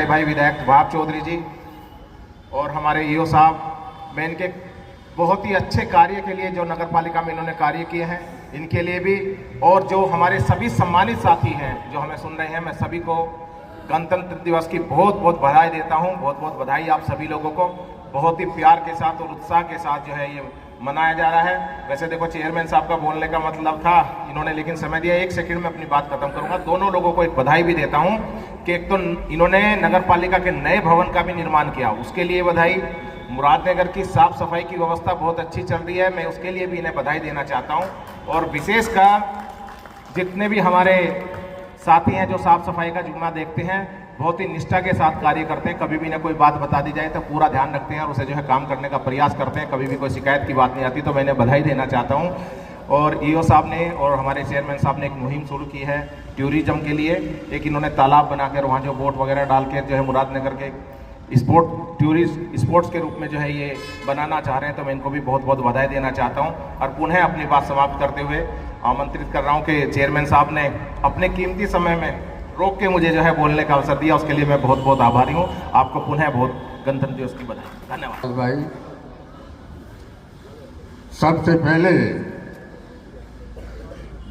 बड़े भाई विधायक वहाब चौधरी जी और हमारे ईओ साहब, मैं इनके बहुत ही अच्छे कार्य के लिए जो नगर पालिका में इन्होंने कार्य किए हैं इनके लिए भी, और जो हमारे सभी सम्मानित साथी हैं जो हमें सुन रहे हैं, मैं सभी को गणतंत्र दिवस की बहुत बहुत बधाई देता हूं। बहुत बहुत बधाई आप सभी लोगों को। बहुत ही प्यार के साथ और उत्साह के साथ जो है ये मनाया जा रहा है। वैसे देखो चेयरमैन साहब का बोलने का मतलब था, इन्होंने लेकिन समय दिया। एक सेकंड में अपनी बात खत्म करूंगा। दोनों लोगों को एक बधाई भी देता हूं कि एक तो इन्होंने नगर पालिका के नए भवन का भी निर्माण किया, उसके लिए बधाई। मुरादनगर की साफ सफाई की व्यवस्था बहुत अच्छी चल रही है, मैं उसके लिए भी इन्हें बधाई देना चाहता हूं। और विशेषकर जितने भी हमारे साथी हैं जो साफ सफाई का जुम्मा देखते हैं, बहुत ही निष्ठा के साथ कार्य करते हैं। कभी भी ना कोई बात बता दी जाए तो पूरा ध्यान रखते हैं और उसे जो है काम करने का प्रयास करते हैं। कभी भी कोई शिकायत की बात नहीं आती, तो मैं इन्हें बधाई देना चाहता हूं। और ईओ साहब ने और हमारे चेयरमैन साहब ने एक मुहिम शुरू की है टूरिज्म के लिए। एक इन्होंने तालाब बनाकर वहाँ जो बोट वगैरह डाल के जो है मुरादनगर के स्पोर्ट्स के रूप में जो है ये बनाना चाह रहे हैं, तो मैं इनको भी बहुत बहुत बधाई देना चाहता हूं। और पुनः अपनी बात समाप्त करते हुए आमंत्रित कर रहा हूं कि चेयरमैन साहब ने अपने कीमती समय में रोक के मुझे जो है बोलने का अवसर दिया, उसके लिए मैं बहुत बहुत आभारी हूं। आपको पुनः बहुत गणतंत्र दिवस की बधाई। धन्यवाद भाई। सबसे पहले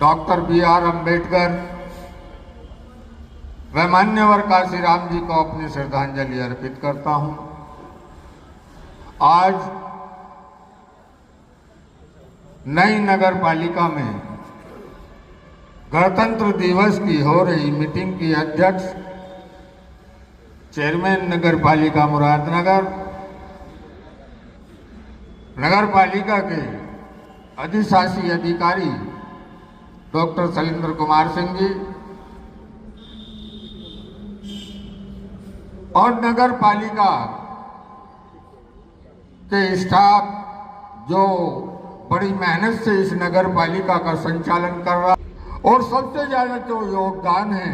डॉक्टर BR अम्बेडकर व मान्यवर काशीराम जी को अपनी श्रद्धांजलि अर्पित करता हूं। आज नई नगर पालिका में गणतंत्र दिवस की हो रही मीटिंग की अध्यक्ष चेयरमैन नगर पालिका मुरादनगर, नगर पालिका के अधिशासी अधिकारी डॉक्टर शैलेंद्र कुमार सिंह जी और नगर पालिका के स्टाफ जो बड़ी मेहनत से इस नगर पालिका का संचालन कर रहा, और सबसे ज्यादा जो योगदान है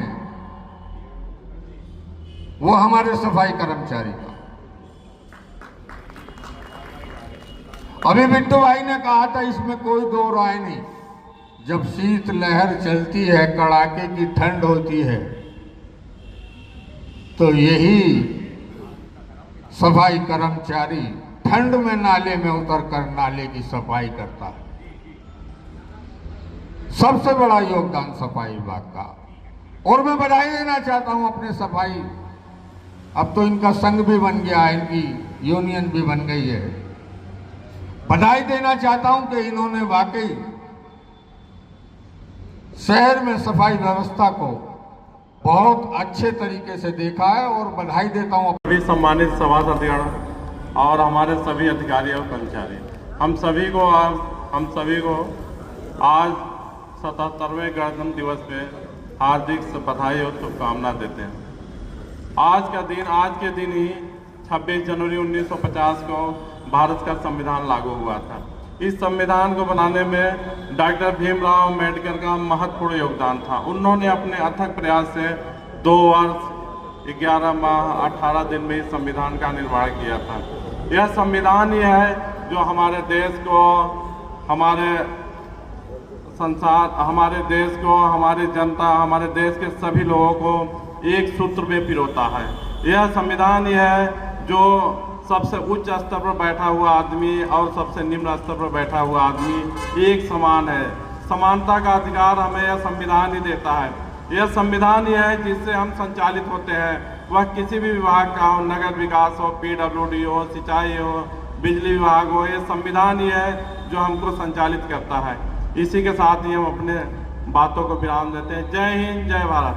वो हमारे सफाई कर्मचारी का। अभी बिट्टू भाई ने कहा था, इसमें कोई दो राय नहीं, जब शीत लहर चलती है, कड़ाके की ठंड होती है, तो यही सफाई कर्मचारी ठंड में नाले में उतरकर नाले की सफाई करता है। सबसे बड़ा योगदान सफाई विभाग का। और मैं बधाई देना चाहता हूं अपने सफाई, अब तो इनका संघ भी बन गया है, इनकी यूनियन भी बन गई है। बधाई देना चाहता हूं कि इन्होंने वाकई शहर में सफाई व्यवस्था को बहुत अच्छे तरीके से देखा है, और बधाई देता हूं सभी सम्मानित सभासदगण और हमारे सभी अधिकारी और कर्मचारी। हम सभी को आज 77वें गणतंत्र दिवस पे हार्दिक बधाई और शुभकामना देते हैं। आज के दिन ही 26 जनवरी 1950 को भारत का संविधान लागू हुआ था। इस संविधान को बनाने में डॉक्टर भीमराव अम्बेडकर का महत्वपूर्ण योगदान था। उन्होंने अपने अथक प्रयास से 2 वर्ष 11 माह 18 दिन में इस संविधान का निर्माण किया था। यह संविधान ही है जो हमारे देश को, हमारे संसार, हमारे देश को, हमारी जनता, हमारे देश के सभी लोगों को एक सूत्र में पिरोता है। यह संविधान ही है जो सबसे उच्च स्तर पर बैठा हुआ आदमी और सबसे निम्न स्तर पर बैठा हुआ आदमी एक समान है। समानता का अधिकार हमें यह संविधान ही देता है। यह संविधान ही है जिससे हम संचालित होते हैं, वह किसी भी विभाग का हो, नगर विकास हो, PWD हो, सिंचाई हो, बिजली विभाग हो, यह संविधान ही है जो हमको संचालित करता है। इसी के साथ ही हम अपने बातों को विराम देते हैं। जय हिंद, जय भारत।